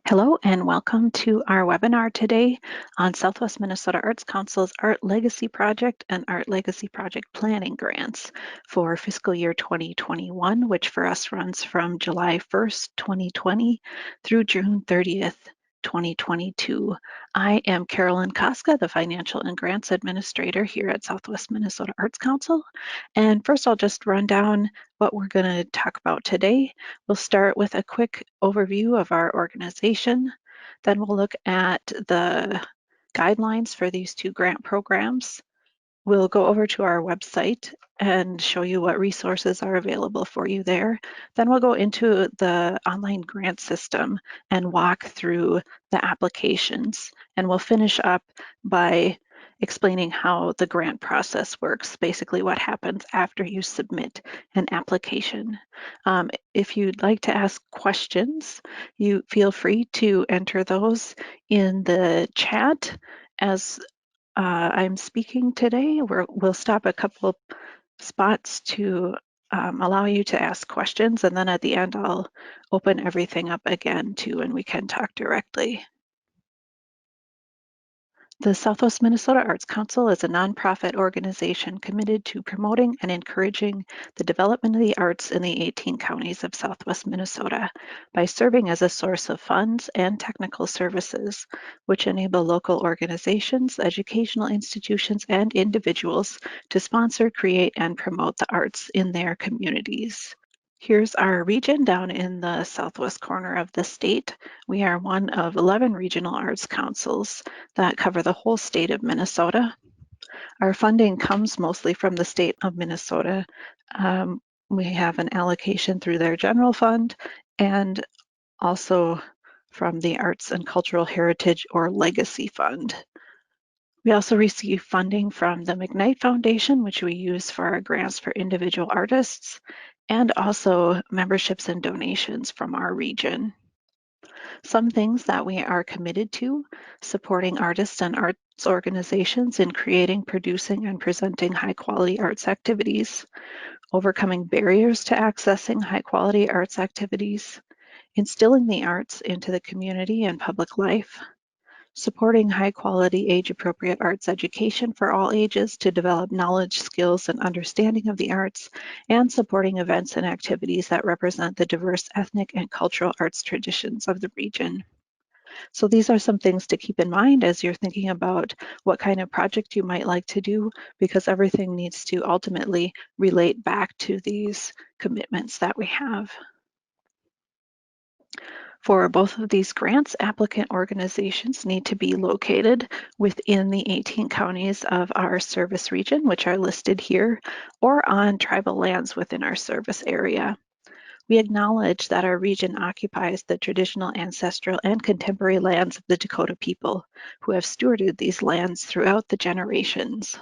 Hello and welcome to our webinar today on Southwest Minnesota Arts Council's Art Legacy Project and Art Legacy Project Planning Grants for fiscal year 2021, which for us runs from July 1st, 2020 through June 30th, 2022. I am Carolyn Koska, the Financial and Grants Administrator here at Southwest Minnesota Arts Council. And first I'll just run down what we're going to talk about today. We'll start with a quick overview of our organization. Then we'll look at the guidelines for these two grant programs. We'll go over to our website and show you what resources are available for you there. Then we'll go into the online grant system and walk through the applications. And we'll finish up by explaining how the grant process works, basically what happens after you submit an application. If you'd like to ask questions, you feel free to enter those in the chat as I'm speaking today. We'll stop a couple spots to allow you to ask questions, and then at the end I'll open everything up again too, and we can talk directly. The Southwest Minnesota Arts Council is a nonprofit organization committed to promoting and encouraging the development of the arts in the 18 counties of Southwest Minnesota by serving as a source of funds and technical services, which enable local organizations, educational institutions, and individuals to sponsor, create, and promote the arts in their communities. Here's our region down in the southwest corner of the state. We are one of 11 regional arts councils that cover the whole state of Minnesota. Our funding comes mostly from the state of Minnesota. We have an allocation through their general fund and also from the Arts and Cultural Heritage or Legacy Fund. We also receive funding from the McKnight Foundation, which we use for our grants for individual artists, and also memberships and donations from our region. Some things that we are committed to: supporting artists and arts organizations in creating, producing, and presenting high-quality arts activities, overcoming barriers to accessing high-quality arts activities, instilling the arts into the community and public life, supporting high-quality, age-appropriate arts education for all ages to develop knowledge, skills, and understanding of the arts, and supporting events and activities that represent the diverse ethnic and cultural arts traditions of the region. So these are some things to keep in mind as you're thinking about what kind of project you might like to do, because everything needs to ultimately relate back to these commitments that we have. For both of these grants, applicant organizations need to be located within the 18 counties of our service region, which are listed here, or on tribal lands within our service area. We acknowledge that our region occupies the traditional, ancestral, and contemporary lands of the Dakota people, who have stewarded these lands throughout the generations.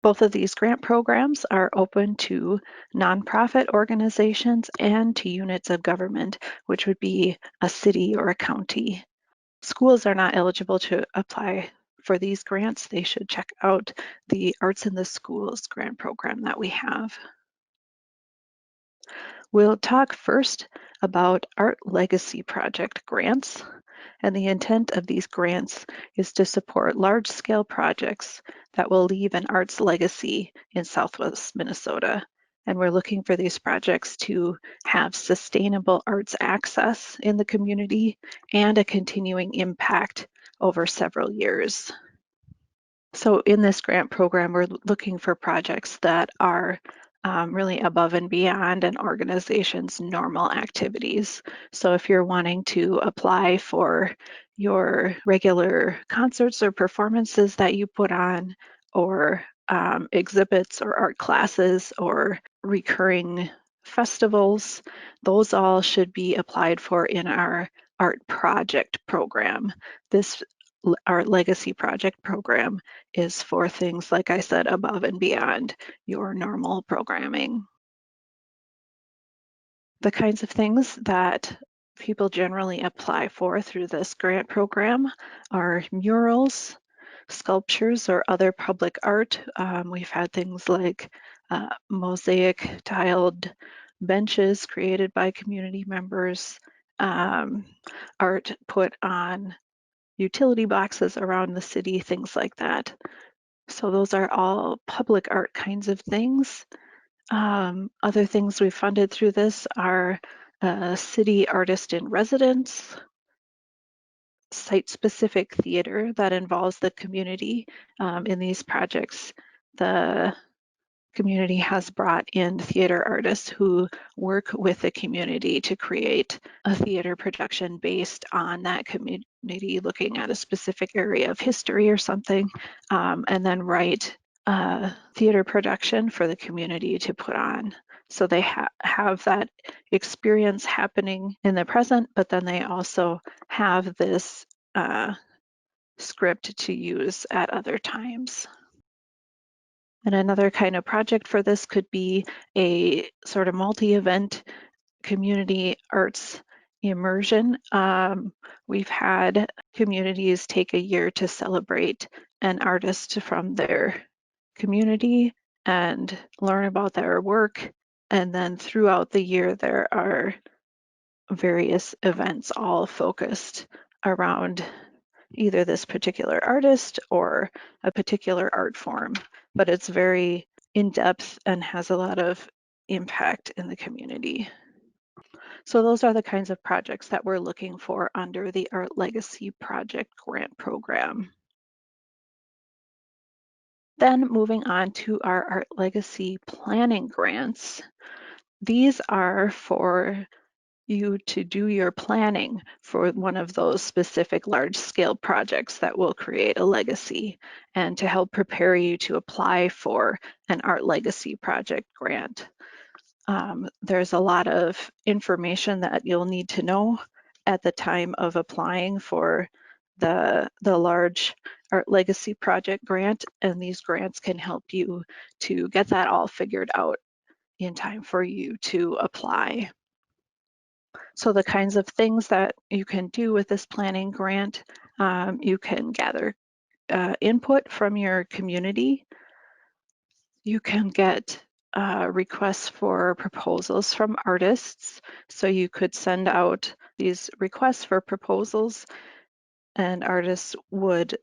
Both of these grant programs are open to nonprofit organizations and to units of government, which would be a city or a county. Schools are not eligible to apply for these grants. They should check out the Arts in the Schools grant program that we have. We'll talk first about Art Legacy Project grants. And the intent of these grants is to support large-scale projects that will leave an arts legacy in Southwest Minnesota. And we're looking for these projects to have sustainable arts access in the community and a continuing impact over several years. So in this grant program, we're looking for projects that are really above and beyond an organization's normal activities. So if you're wanting to apply for your regular concerts or performances that you put on, or exhibits or art classes or recurring festivals, those all should be applied for in our art project program. This Art Legacy Project program is for things, like I said, above and beyond your normal programming. The kinds of things that people generally apply for through this grant program are murals, sculptures, or other public art. We've had things like mosaic tiled benches created by community members, art put on utility boxes around the city, things like that. So those are all public art kinds of things. Other things we funded through this are city artist in residence, site-specific theater that involves the community. In these projects, the community has brought in theater artists who work with the community to create a theater production based on that community, looking at a specific area of history or something, and then write a theater production for the community to put on. So they have that experience happening in the present, but then they also have this script to use at other times. And another kind of project for this could be a sort of multi-event community arts immersion. We've had communities take a year to celebrate an artist from their community and learn about their work. And then throughout the year, there are various events all focused around either this particular artist or a particular art form, but it's very in-depth and has a lot of impact in the community. So those are the kinds of projects that we're looking for under the Art Legacy Project Grant Program. Then moving on to our Art Legacy Planning Grants. These are for you to do your planning for one of those specific large-scale projects that will create a legacy, and to help prepare you to apply for an Art Legacy Project grant. There's a lot of information that you'll need to know at the time of applying for the large Art Legacy Project grant, and these grants can help you to get that all figured out in time for you to apply. So the kinds of things that you can do with this planning grant, you can gather input from your community. You can get requests for proposals from artists. So you could send out these requests for proposals, and artists would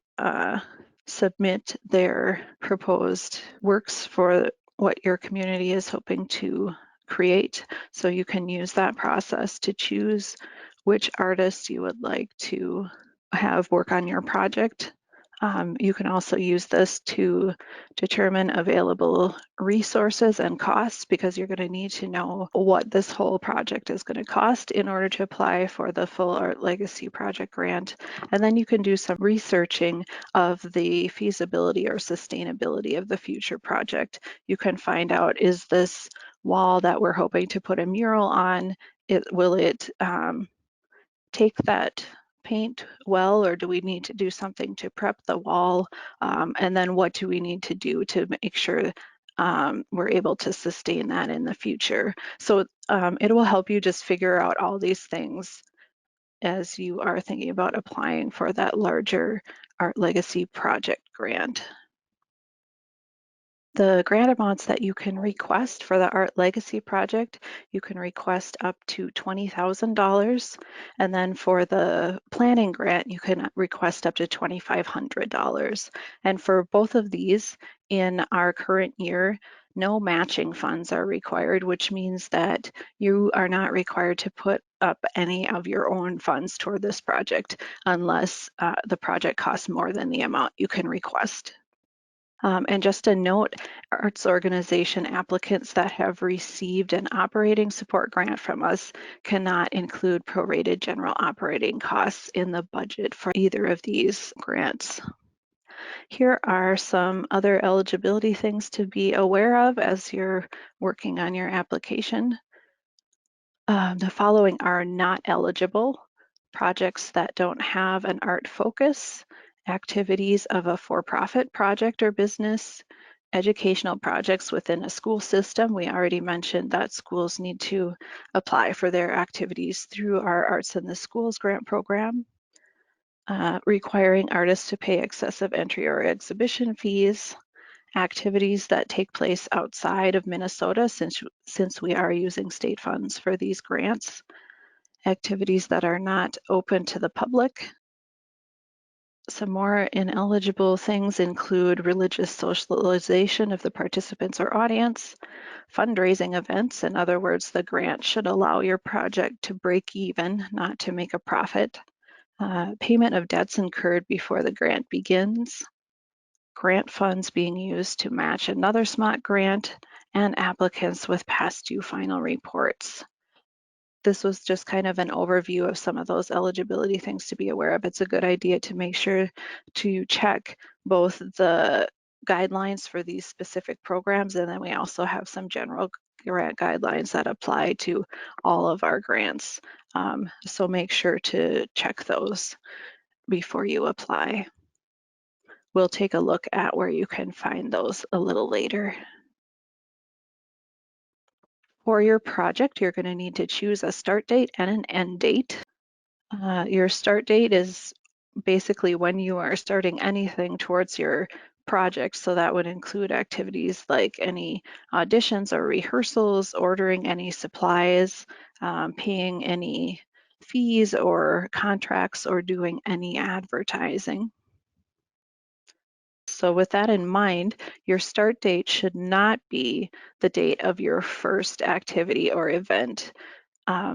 submit their proposed works for what your community is hoping to create. So you can use that process to choose which artists you would like to have work on your project. You can also use this to determine available resources and costs, because you're going to need to know what this whole project is going to cost in order to apply for the full Art Legacy Project grant. And then you can do some researching of the feasibility or sustainability of the future project. You can find out, is this wall that we're hoping to put a mural on, will it take that paint well, or do we need to do something to prep the wall? And then what do we need to do to make sure we're able to sustain that in the future? So it will help you just figure out all these things as you are thinking about applying for that larger Art Legacy Project grant. The grant amounts that you can request for the Art Legacy Project, you can request up to $20,000. And then for the planning grant, you can request up to $2,500. And for both of these, in our current year, no matching funds are required, which means that you are not required to put up any of your own funds toward this project unless the project costs more than the amount you can request. And just a note, arts organization applicants that have received an operating support grant from us cannot include prorated general operating costs in the budget for either of these grants. Here are some other eligibility things to be aware of as you're working on your application. The following are not eligible: projects that don't have an art focus, activities of a for-profit project or business, educational projects within a school system. We already mentioned that schools need to apply for their activities through our Arts in the Schools grant program. Requiring artists to pay excessive entry or exhibition fees, activities that take place outside of Minnesota, since we are using state funds for these grants, activities that are not open to the public. Some more ineligible things include religious socialization of the participants or audience, fundraising events. In other words, the grant should allow your project to break even, not to make a profit. Payment of debts incurred before the grant begins, grant funds being used to match another SMOT grant, and applicants with past due final reports. This was just kind of an overview of some of those eligibility things to be aware of. It's a good idea to make sure to check both the guidelines for these specific programs, and then we also have some general grant guidelines that apply to all of our grants. So make sure to check those before you apply. We'll take a look at where you can find those a little later. For your project, you're going to need to choose a start date and an end date. Your start date is basically when you are starting anything towards your project. So that would include activities like any auditions or rehearsals, ordering any supplies, paying any fees or contracts, or doing any advertising. So with that in mind, your start date should not be the date of your first activity or event,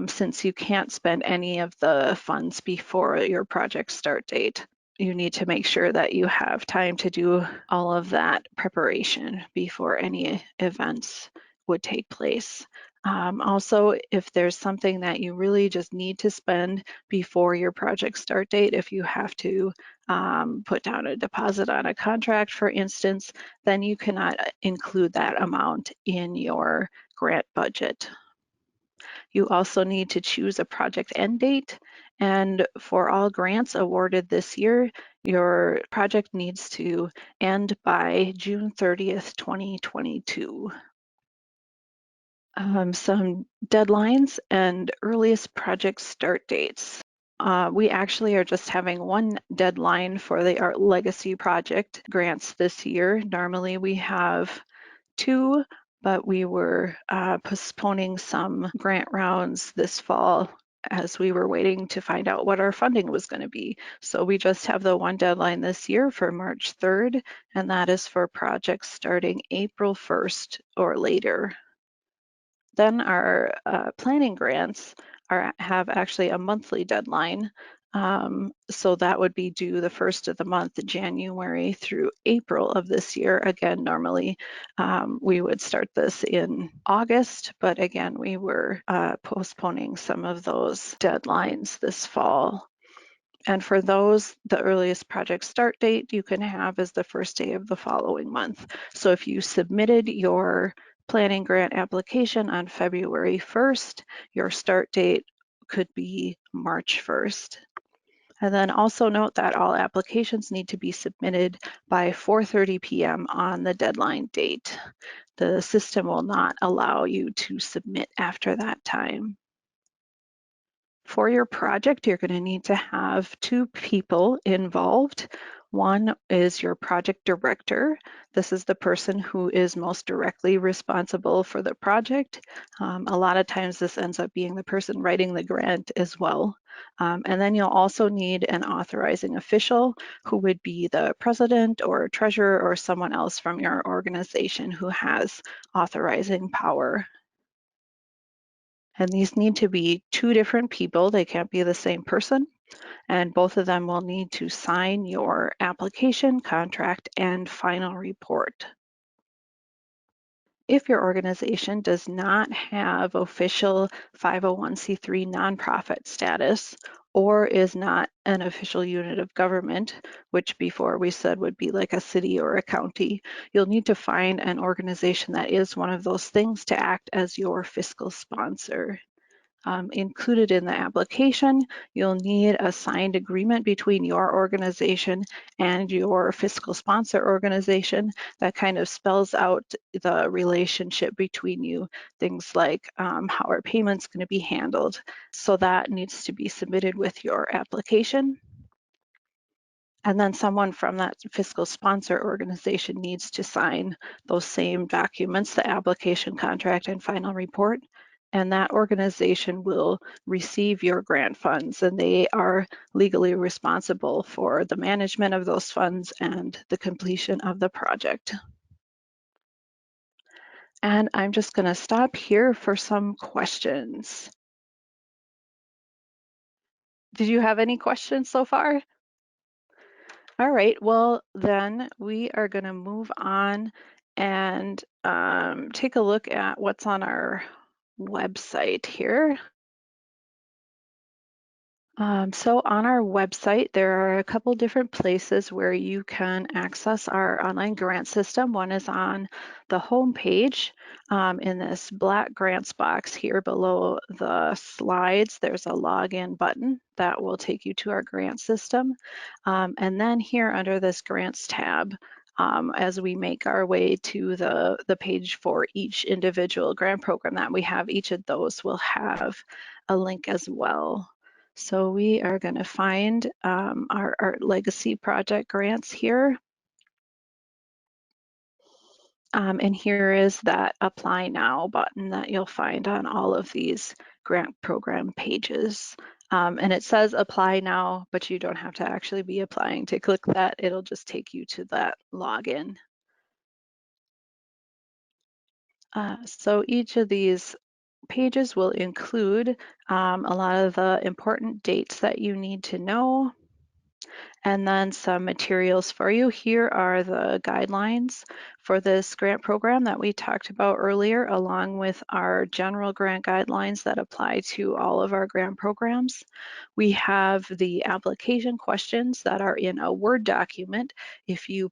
since you can't spend any of the funds before your project start date. You need to make sure that you have time to do all of that preparation before any events would take place. Also, if there's something that you really just need to spend before your project start date, if you have to put down a deposit on a contract, for instance, then you cannot include that amount in your grant budget. You also need to choose a project end date. And for all grants awarded this year, your project needs to end by June 30th, 2022. Some deadlines and earliest project start dates. We actually are just having one deadline for the Art Legacy Project grants this year. Normally we have two, but we were postponing some grant rounds this fall as we were waiting to find out what our funding was going to be. So we just have the one deadline this year for March 3rd, and that is for projects starting April 1st or later. Then our planning grants have actually a monthly deadline. So that would be due the first of the month, January through April of this year. Again, normally we would start this in August, but again, we were postponing some of those deadlines this fall. And for those, the earliest project start date you can have is the first day of the following month. So if you submitted your planning grant application on February 1st, your start date could be March 1st. And then also note that all applications need to be submitted by 4:30 p.m. on the deadline date. The system will not allow you to submit after that time. For your project, you're going to need to have two people involved. One is your project director. This is the person who is most directly responsible for the project. A lot of times this ends up being the person writing the grant as well. And then you'll also need an authorizing official who would be the president or treasurer or someone else from your organization who has authorizing power. And these need to be two different people. They can't be the same person. And both of them will need to sign your application, contract, and final report. If your organization does not have official 501c3 nonprofit status or is not an official unit of government, which before we said would be like a city or a county, you'll need to find an organization that is one of those things to act as your fiscal sponsor. Included in the application, you'll need a signed agreement between your organization and your fiscal sponsor organization that kind of spells out the relationship between you, things like how are payments going to be handled. So that needs to be submitted with your application. And then someone from that fiscal sponsor organization needs to sign those same documents, the application, contract, and final report. and that organization will receive your grant funds, and they are legally responsible for the management of those funds and the completion of the project. And I'm just going to stop here for some questions. Did you have any questions so far? All right, well, then we are going to move on and take a look at what's on our website here. So on our website, there are a couple different places where you can access our online grant system. One is on the home page in this black grants box here below the slides. There's a login button that will take you to our grant system. And then here under this grants tab, as we make our way to the page for each individual grant program that we have, each of those will have a link as well. So we are going to find our Art Legacy Project grants here. And here is that Apply Now button that you'll find on all of these grant program pages. And it says Apply Now, but you don't have to actually be applying to click that. It'll just take you to that login. So each of these pages will include a lot of the important dates that you need to know, and then some materials for you. Here are the guidelines for this grant program that we talked about earlier, along with our general grant guidelines that apply to all of our grant programs. We have the application questions that are in a Word document. If you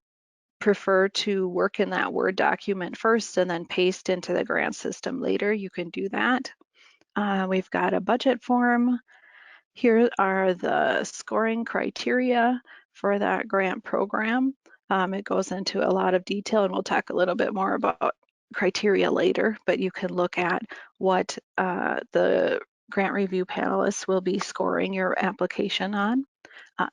prefer to work in that Word document first and then paste into the grant system later, you can do that. We've got a budget form. Here are the scoring criteria for that grant program. It goes into a lot of detail, and we'll talk a little bit more about criteria later, but you can look at what the grant review panelists will be scoring your application on.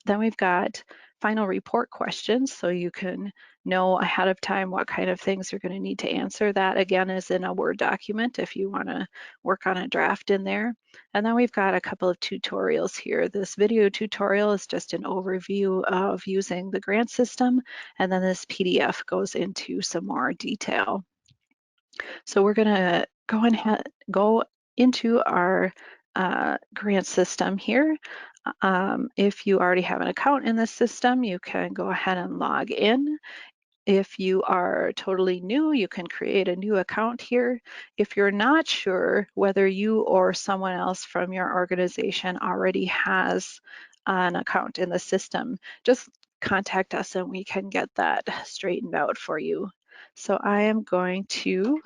Then we've got final report questions, so you can know ahead of time what kind of things you're going to need to answer. That again is in a Word document if you want to work on a draft in there. And then we've got a couple of tutorials here. This video tutorial is just an overview of using the grant system, and then this PDF goes into some more detail. So we're going to go into our grant system here. If you already have an account in this system, you can go ahead and log in. If you are totally new, you can create a new account here. If you're not sure whether you or someone else from your organization already has an account in the system, just contact us and we can get that straightened out for you. So I am going to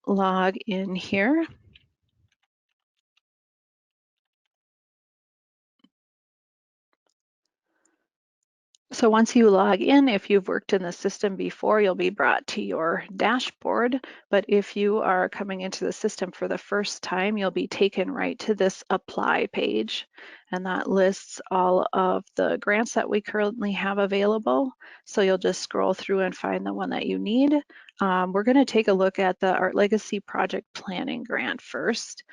log in here. So once you log in, if you've worked in the system before, you'll be brought to your dashboard. But if you are coming into the system for the first time, you'll be taken right to this apply page. And that lists all of the grants that we currently have available. So you'll just scroll through and find the one that you need. We're going to take a look at the Art Legacy Project Planning Grant first.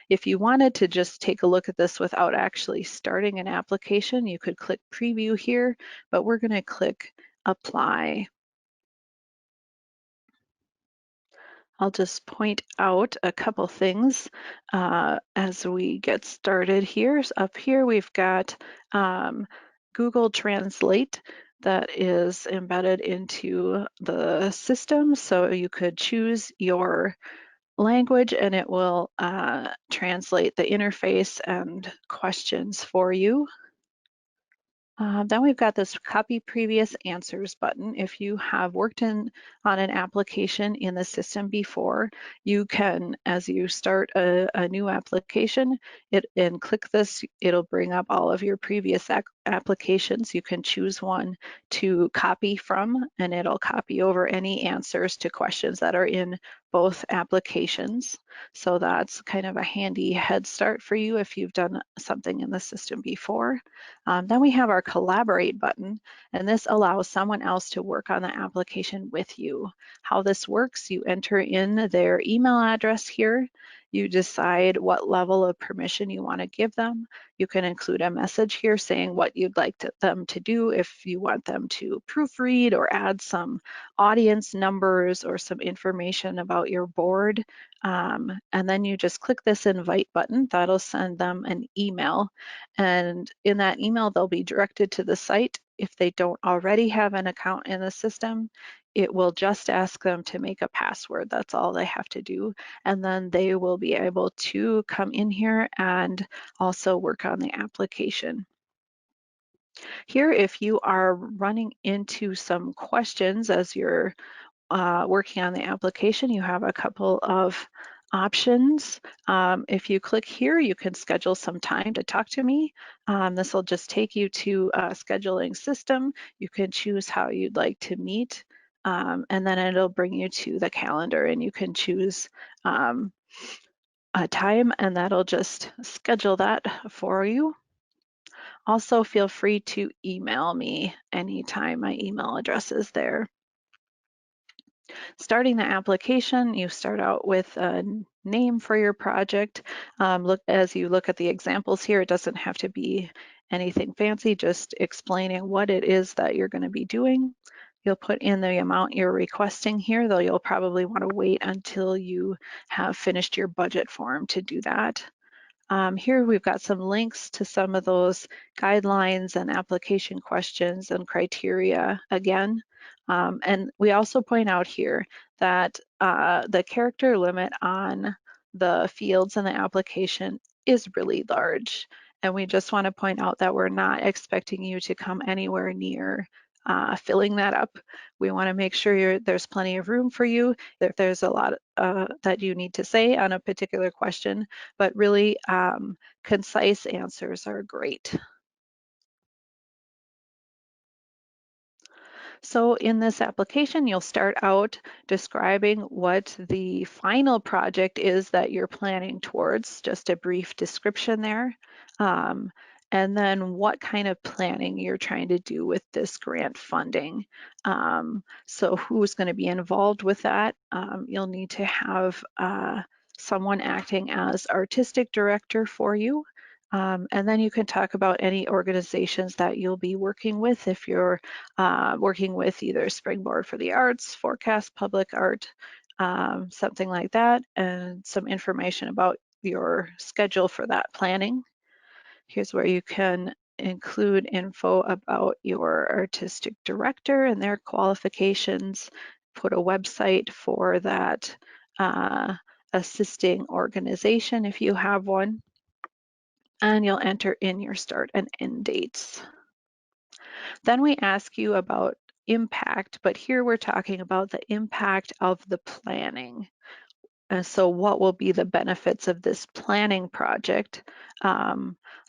If you wanted to just take a look at this without actually starting an application, you could click preview here, but we're going to click apply. I'll just point out a couple things as we get started here. So up here we've got Google Translate that is embedded into the system, so you could choose your language and it will translate the interface and questions for you. Then we've got this copy previous answers button. If you have worked on an application in the system before, you can, as you start a new application, and click this, it'll bring up all of your previous applications. You can choose one to copy from, and it'll copy over any answers to questions that are in both applications. So that's kind of a handy head start for you if you've done something in the system before. Then we have our collaborate button, and this allows someone else to work on the application with you. How this works, you enter in their email address here. You decide what level of permission you want to give them. You can include a message here saying what you'd like them to do, if you want them to proofread or add some audience numbers or some information about your board. And then you just click this invite button. That'll send them an email. And in that email, they'll be directed to the site. If they don't already have an account in the system, it will just ask them to make a password. That's all they have to do. And then they will be able to come in here and also work on the application. Here, if you are running into some questions as you're working on the application, you have a couple of options. If you click here, you can schedule some time to talk to me. This will just take you to a scheduling system. You can choose how you'd like to meet, and then it'll bring you to the calendar, and you can choose a time, and that'll just schedule that for you. Also, feel free to email me anytime. My email address is there. Starting the application, you start out with a name for your project. As you look at the examples here, it doesn't have to be anything fancy, just explaining what it is that you're going to be doing. You'll put in the amount you're requesting here, though you'll probably want to wait until you have finished your budget form to do that. Here we've got some links to some of those guidelines and application questions and criteria again. And we also point out here that the character limit on the fields in the application is really large. And we just want to point out that we're not expecting you to come anywhere near filling that up. We want to make sure there's plenty of room for you. If there's a lot that you need to say on a particular question, but really concise answers are great. So in this application, you'll start out describing what the final project is that you're planning towards, just a brief description there. And then what kind of planning you're trying to do with this grant funding. So who's going to be involved with that? You'll need to have someone acting as artistic director for you. And then you can talk about any organizations that you'll be working with if you're working with either Springboard for the Arts, Forecast Public Art, something like that, and some information about your schedule for that planning. Here's where you can include info about your artistic director and their qualifications, put a website for that assisting organization if you have one, and you'll enter in your start and end dates. Then we ask you about impact, but here we're talking about the impact of the planning. And so what will be the benefits of this planning project?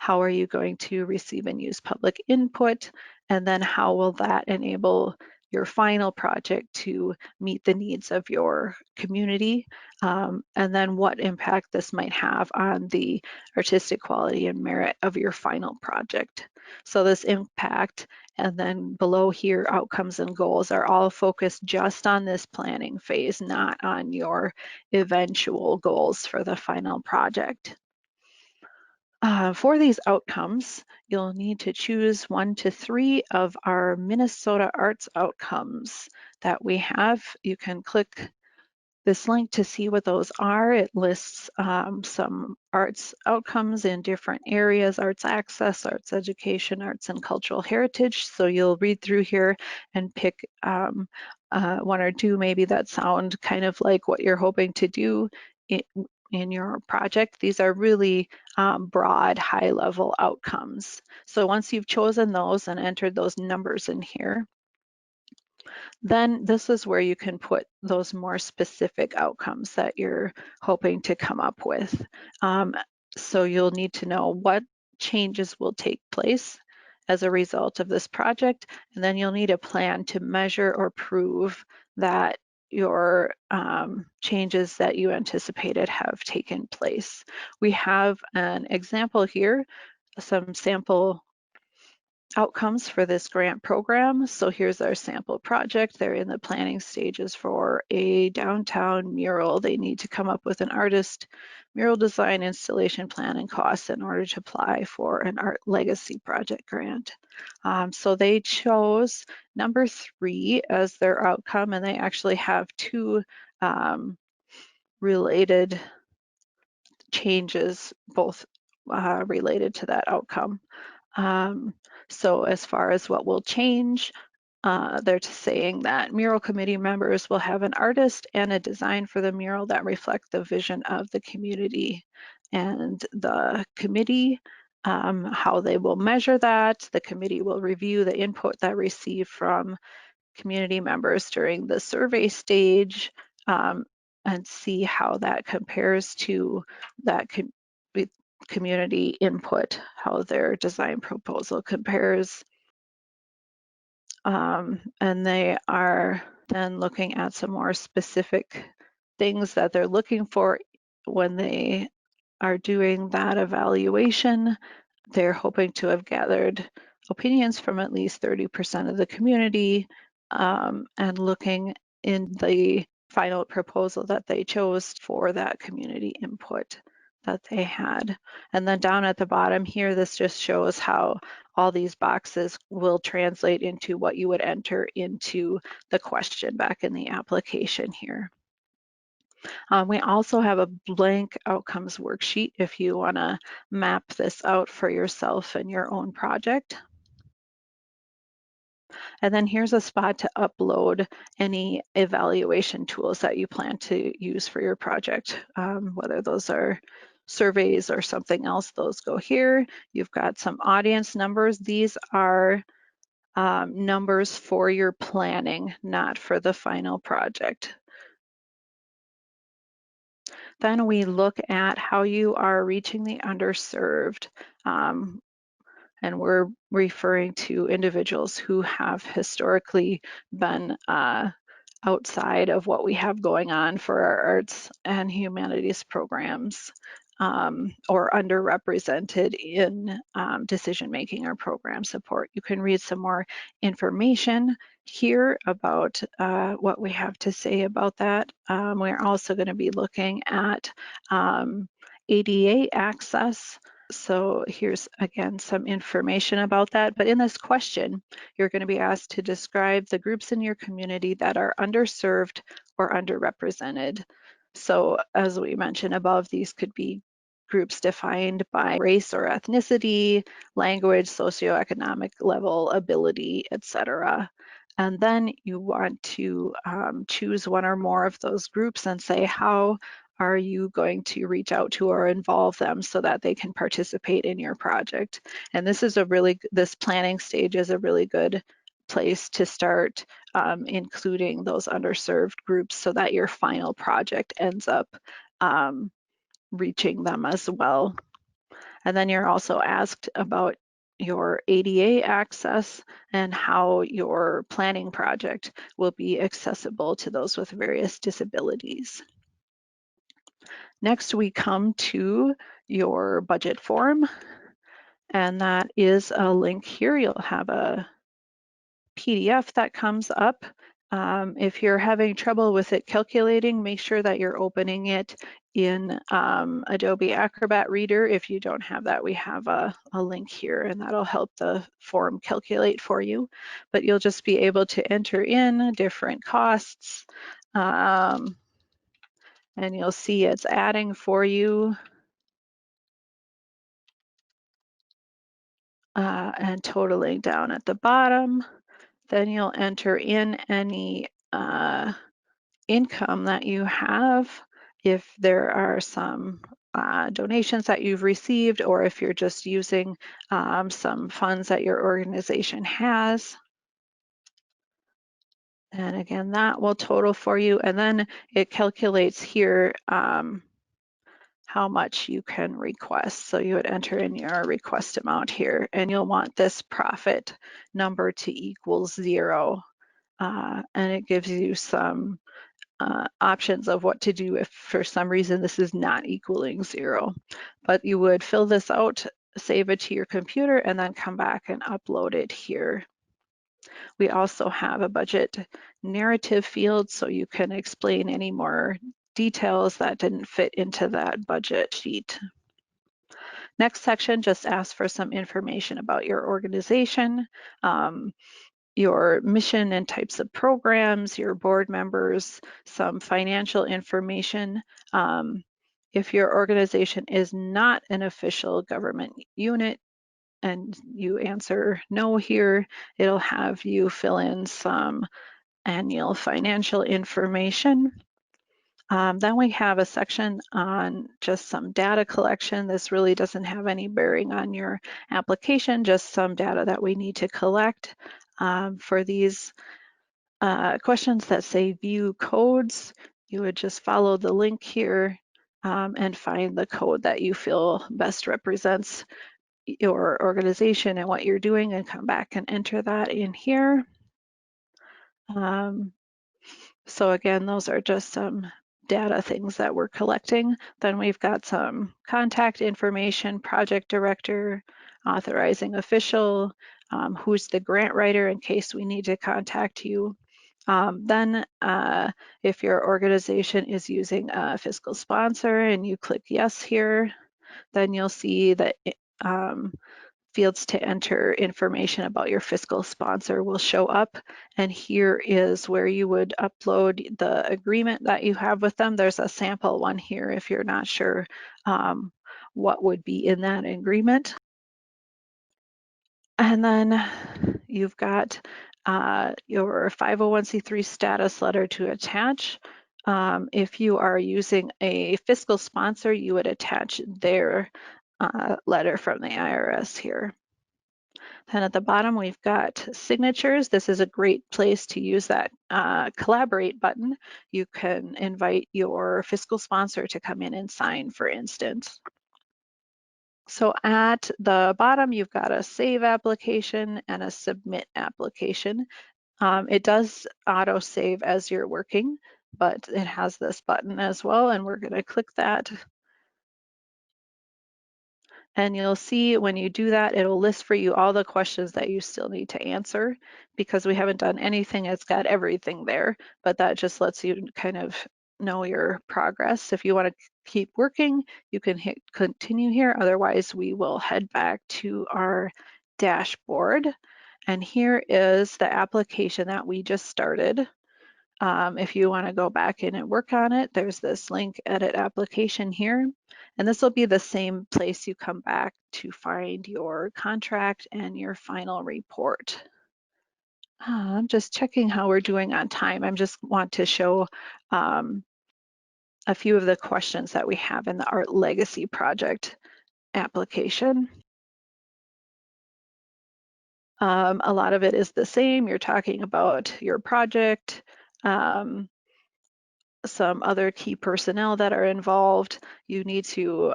How are you going to receive and use public input? And then how will that enable your final project to meet the needs of your community? And then what impact this might have on the artistic quality and merit of your final project. So this impact, and then below here, outcomes and goals, are all focused just on this planning phase, not on your eventual goals for the final project. For these outcomes, you'll need to choose 1 to 3 of our Minnesota Arts outcomes that we have. You can click this link to see what those are. It lists some arts outcomes in different areas: arts access, arts education, arts and cultural heritage. So you'll read through here and pick 1 or 2 maybe that sound kind of like what you're hoping to do in your project. These are really broad, high-level outcomes. So once you've chosen those and entered those numbers in here, then this is where you can put those more specific outcomes that you're hoping to come up with. So you'll need to know what changes will take place as a result of this project, and then you'll need a plan to measure or prove that your changes that you anticipated have taken place. We have an example here, some sample outcomes for this grant program. So here's our sample project. They're in the planning stages for a downtown mural. They need to come up with an artist, mural design, installation plan, and costs in order to apply for an art legacy project grant. So they chose number 3 as their outcome, and they actually have 2 related changes, both related to that outcome. So as far as what will change, they're saying that mural committee members will have an artist and a design for the mural that reflect the vision of the community. And the committee, how they will measure that, the committee will review the input that received from community members during the survey stage, and see how that compares to that community input, how their design proposal compares. And they are then looking at some more specific things that they're looking for when they are doing that evaluation. They're hoping to have gathered opinions from at least 30% of the community, and looking in the final proposal that they chose for that community input that they had. And then down at the bottom here, this just shows how all these boxes will translate into what you would enter into the question back in the application here. We also have a blank outcomes worksheet if you want to map this out for yourself and your own project. And then here's a spot to upload any evaluation tools that you plan to use for your project, whether those are surveys or something else, those go here. You've got some audience numbers. These are numbers for your planning, not for the final project. Then we look at how you are reaching the underserved. And we're referring to individuals who have historically been outside of what we have going on for our arts and humanities programs, or underrepresented in decision making or program support. You can read some more information here about what we have to say about that. We're also going to be looking at ADA access. So here's again some information about that. But in this question, you're going to be asked to describe the groups in your community that are underserved or underrepresented. So as we mentioned above, these could be groups defined by race or ethnicity, language, socioeconomic level, ability, etc. And then you want to choose one or more of those groups and say, how are you going to reach out to or involve them so that they can participate in your project? And this is this planning stage is a really good place to start including those underserved groups so that your final project ends up reaching them as well. And then you're also asked about your ADA access and how your planning project will be accessible to those with various disabilities. Next, we come to your budget form, and that is a link here. You'll have a PDF that comes up. If you're having trouble with it calculating, make sure that you're opening it in Adobe Acrobat Reader. If you don't have that, we have a link here, and that'll help the form calculate for you. But you'll just be able to enter in different costs, and you'll see it's adding for you. And totaling down at the bottom. Then you'll enter in any income that you have, if there are some donations that you've received, or if you're just using some funds that your organization has. And again, that will total for you. And then it calculates here how much you can request. So you would enter in your request amount here, and you'll want this profit number to equal 0. And it gives you some options of what to do if for some reason this is not equaling 0. But you would fill this out save it to your computer and then come back and upload it here. We also have a budget narrative field so you can explain any more details that didn't fit into that budget sheet. Next section just asks for some information about your organization, your mission and types of programs, your board members, some financial information. If your organization is not an official government unit and you answer no here, it'll have you fill in some annual financial information. Then we have a section on just some data collection. This really doesn't have any bearing on your application, just some data that we need to collect. For these questions that say view codes, you would just follow the link here and find the code that you feel best represents your organization and what you're doing, and come back and enter that in here. So again, those are just some data things that we're collecting. Then we've got some contact information, project director, authorizing official, who's the grant writer in case we need to contact you. Then if your organization is using a fiscal sponsor and you click yes here, then you'll see that fields to enter information about your fiscal sponsor will show up. And here is where you would upload the agreement that you have with them. There's a sample one here if you're not sure what would be in that agreement. And then you've got your 501c3 status letter to attach. If you are using a fiscal sponsor, you would attach their letter from the IRS here. And at the bottom, we've got signatures. This is a great place to use that collaborate button. You can invite your fiscal sponsor to come in and sign, for instance. So at the bottom, you've got a save application and a submit application. It does auto save as you're working, but it has this button as well, and we're going to click that. And you'll see when you do that, it'll list for you all the questions that you still need to answer. Because we haven't done anything, it's got everything there, but that just lets you kind of know your progress. If you want to keep working, you can hit continue here. Otherwise, we will head back to our dashboard. And here is the application that we just started. If you want to go back in and work on it, there's this link, edit application here. And this will be the same place you come back to find your contract and your final report. I'm just checking how we're doing on time. I just want to show a few of the questions that we have in the Art Legacy Project application. A lot of it is the same. You're talking about your project, some other key personnel that are involved. You need to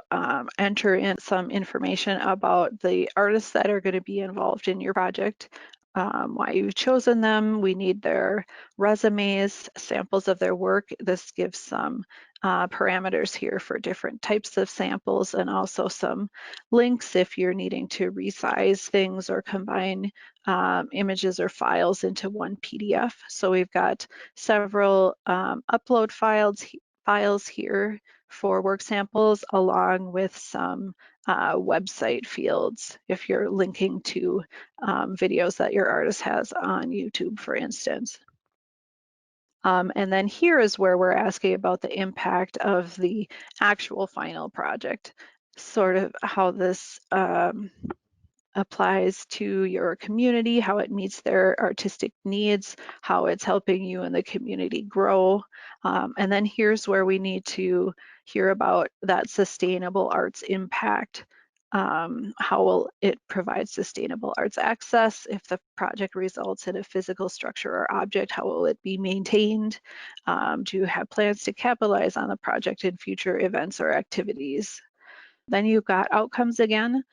enter in some information about the artists that are going to be involved in your project, why you've chosen them. We need their resumes, samples of their work. This gives some parameters here for different types of samples, and also some links if you're needing to resize things or combine images or files into one PDF. So we've got several upload files here for work samples, along with some website fields if you're linking to videos that your artist has on YouTube, for instance. And then here is where we're asking about the impact of the actual final project, sort of how this applies to your community, how it meets their artistic needs, how it's helping you and the community grow. And then here's where we need to hear about that sustainable arts impact. How will it provide sustainable arts access? If the project results in a physical structure or object, how will it be maintained? Do you have plans to capitalize on the project in future events or activities? Then you've got outcomes again.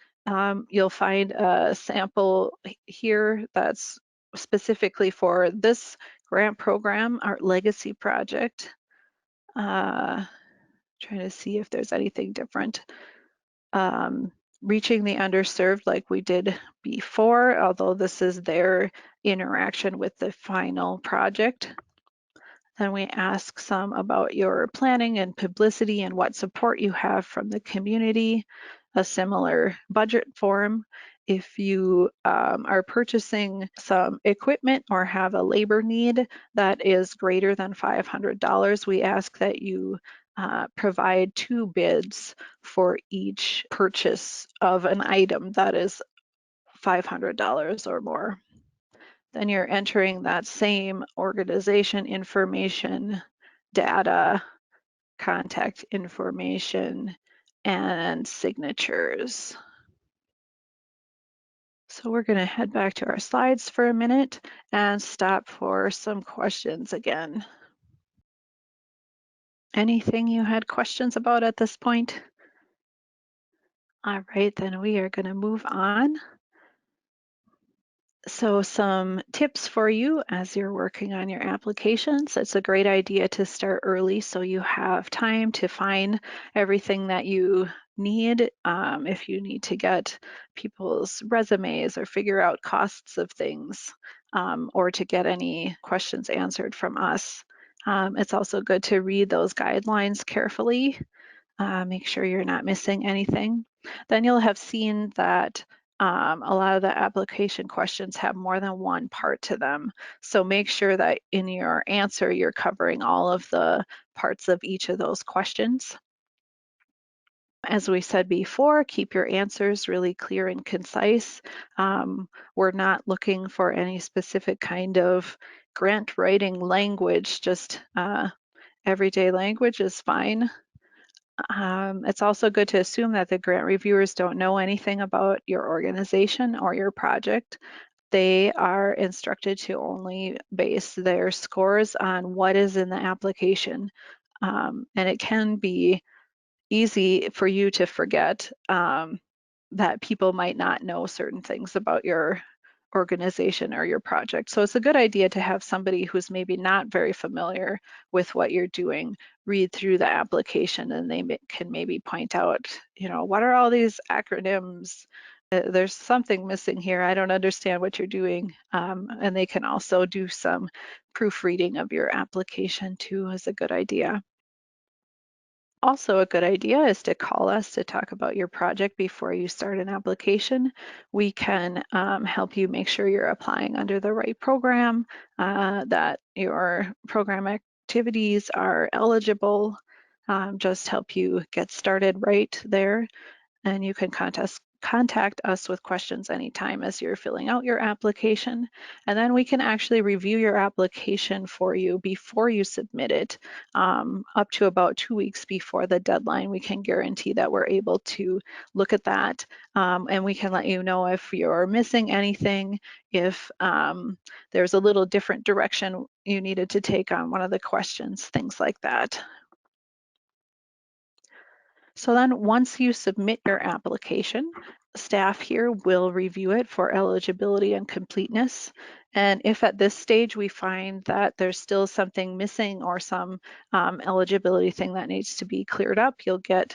You'll find a sample here that's specifically for this grant program, Art Legacy Project. Trying to see if there's anything different. reaching the underserved like we did before, although this is their interaction with the final project. Then we ask some about your planning and publicity and what support you have from the community, a similar budget form. If you are purchasing some equipment or have a labor need that is greater than $500, we ask that you provide 2 bids for each purchase of an item that is $500 or more. Then you're entering that same organization information, data, contact information, and signatures. So we're going to head back to our slides for a minute and stop for some questions again. Anything you had questions about at this point? All right, then we are going to move on. So some tips for you as you're working on your applications. It's a great idea to start early so you have time to find everything that you need. If you need to get people's resumes or figure out costs of things, or to get any questions answered from us. It's also good to read those guidelines carefully. Make sure you're not missing anything. Then you'll have seen that a lot of the application questions have more than one part to them. So make sure that in your answer, you're covering all of the parts of each of those questions. As we said before, keep your answers really clear and concise. We're not looking for any specific kind of grant writing language, just everyday language is fine. It's also good to assume that the grant reviewers don't know anything about your organization or your project. They are instructed to only base their scores on what is in the application. And it can be easy for you to forget that people might not know certain things about your organization or your project. So it's a good idea to have somebody who's maybe not very familiar with what you're doing read through the application, and they can maybe point out, what are all these acronyms? There's something missing here. I don't understand what you're doing. And they can also do some proofreading of your application too, is a good idea. Also, a good idea is to call us to talk about your project before you start an application. We can help you make sure you're applying under the right program, that your program activities are eligible, just help you get started right there. And you can contact us with questions anytime as you're filling out your application. And then we can actually review your application for you before you submit it, up to about 2 weeks before the deadline. We can guarantee that we're able to look at that, and we can let you know if you're missing anything, if there's a little different direction you needed to take on one of the questions, things like that. So then once you submit your application, staff here will review it for eligibility and completeness. And if at this stage we find that there's still something missing or some eligibility thing that needs to be cleared up, you'll get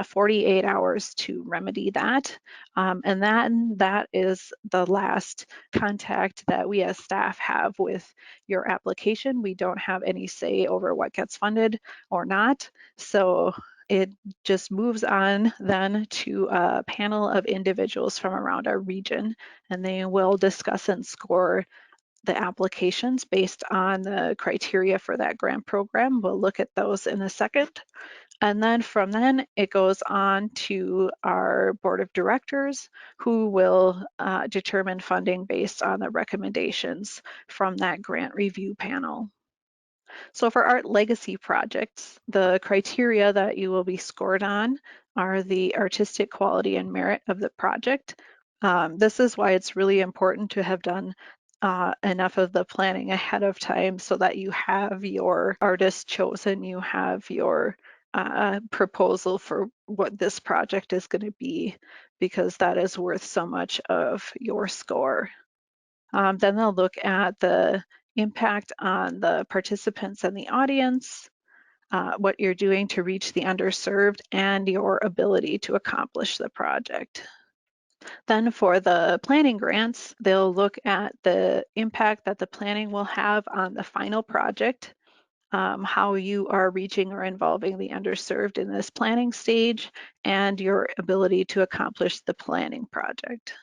48 hours to remedy that. And that is the last contact that we as staff have with your application. We don't have any say over what gets funded or not. So it just moves on then to a panel of individuals from around our region, and they will discuss and score the applications based on the criteria for that grant program. We'll look at those in a second. And then from then, it goes on to our board of directors, who will determine funding based on the recommendations from that grant review panel. So for art legacy projects, the criteria that you will be scored on are the artistic quality and merit of the project. This is why it's really important to have done enough of the planning ahead of time so that you have your artist chosen, you have your proposal for what this project is going to be, because that is worth so much of your score. Then they'll look at the impact on the participants and the audience. what you're doing to reach the underserved, and your ability to accomplish the project. Then for the planning grants, they'll look at the impact that the planning will have on the final project, how you are reaching or involving the underserved in this planning stage, and your ability to accomplish the planning project.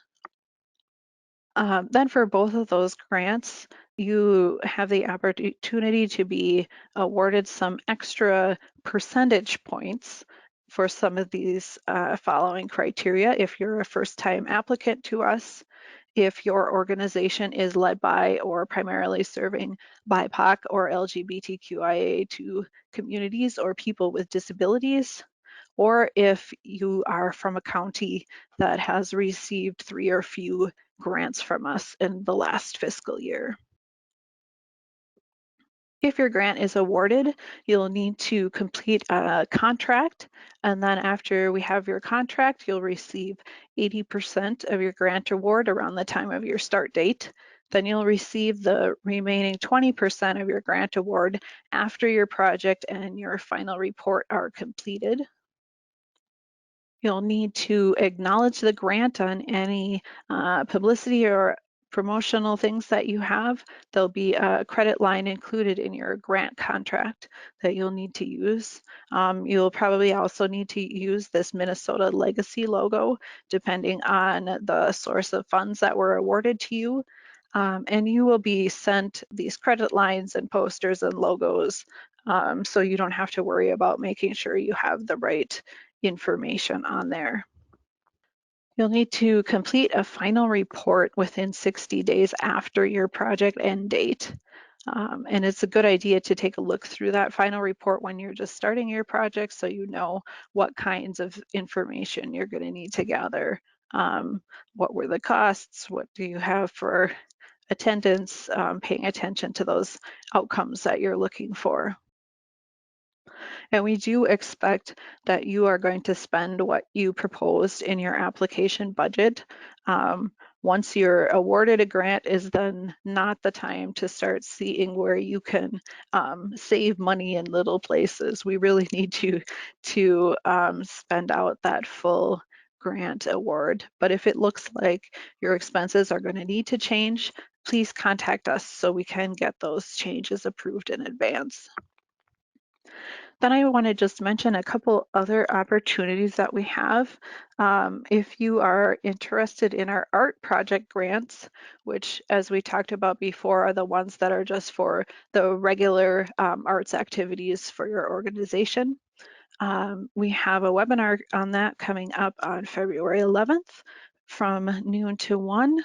Then for both of those grants, you have the opportunity to be awarded some extra percentage points for some of these following criteria. If you're a first-time applicant to us, if your organization is led by or primarily serving BIPOC or LGBTQIA2 communities or people with disabilities, or if you are from a county that has received 3 or few grants from us in the last fiscal year. If your grant is awarded, you'll need to complete a contract, and then after we have your contract, you'll receive 80% of your grant award around the time of your start date. Then you'll receive the remaining 20% of your grant award after your project and your final report are completed. You'll need to acknowledge the grant on any publicity or promotional things that you have. There'll be a credit line included in your grant contract that you'll need to use. You'll probably also need to use this Minnesota Legacy logo, depending on the source of funds that were awarded to you. And you will be sent these credit lines and posters and logos, so you don't have to worry about making sure you have the right information on there. You'll need to complete a final report within 60 days after your project end date. And it's a good idea to take a look through that final report when you're just starting your project so you know what kinds of information you're going to need to gather. What were the costs? What do you have for attendance? Paying attention to those outcomes that you're looking for. And we do expect that you are going to spend what you proposed in your application budget. Once you're awarded a grant is then not the time to start seeing where you can save money in little places. We really need you to spend out that full grant award. But if it looks like your expenses are going to need to change, please contact us so we can get those changes approved in advance. Then I want to just mention a couple other opportunities that we have. If you are interested in our art project grants, which as we talked about before are the ones that are just for the regular arts activities for your organization. We have a webinar on that coming up on February 11th from noon to 1.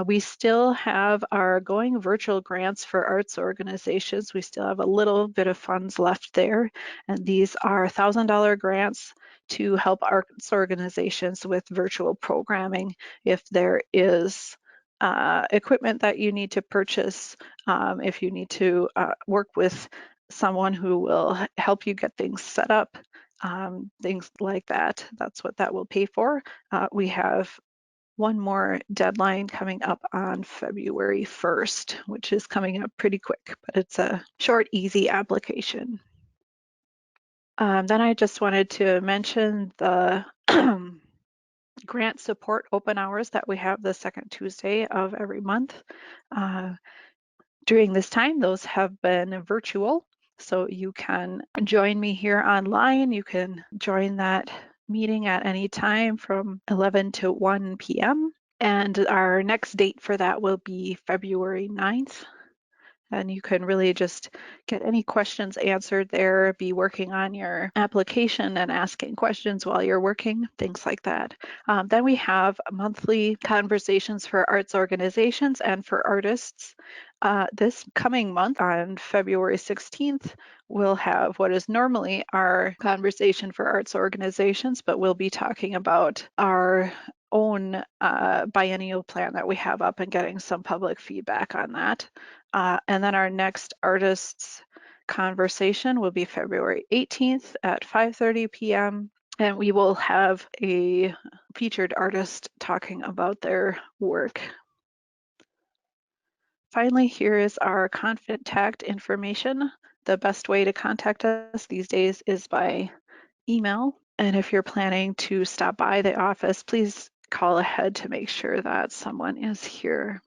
We still have our going virtual grants for arts organizations. We still have a little bit of funds left there, and these are $1,000 grants to help arts organizations with virtual programming. If there is equipment that you need to purchase, if you need to work with someone who will help you get things set up, things like that, that's what that will pay for. We have one more deadline coming up on February 1st, which is coming up pretty quick, but it's a short, easy application. Then I just wanted to mention the grant support open hours that we have the second Tuesday of every month. During this time, those have been virtual, so you can join me here online. You can join that meeting at any time from 11 to 1 p.m. And our next date for that will be February 9th. And you can really just get any questions answered there, be working on your application and asking questions while you're working, things like that. Then we have monthly conversations for arts organizations and for artists. This coming month on February 16th, we'll have what is normally our conversation for arts organizations, but we'll be talking about our own biennial plan that we have up and getting some public feedback on that. And then our next artists conversation will be February 18th at 5:30 p.m. And we will have a featured artist talking about their work. Finally, here is our contact information. The best way to contact us these days is by email. And if you're planning to stop by the office, please call ahead to make sure that someone is here.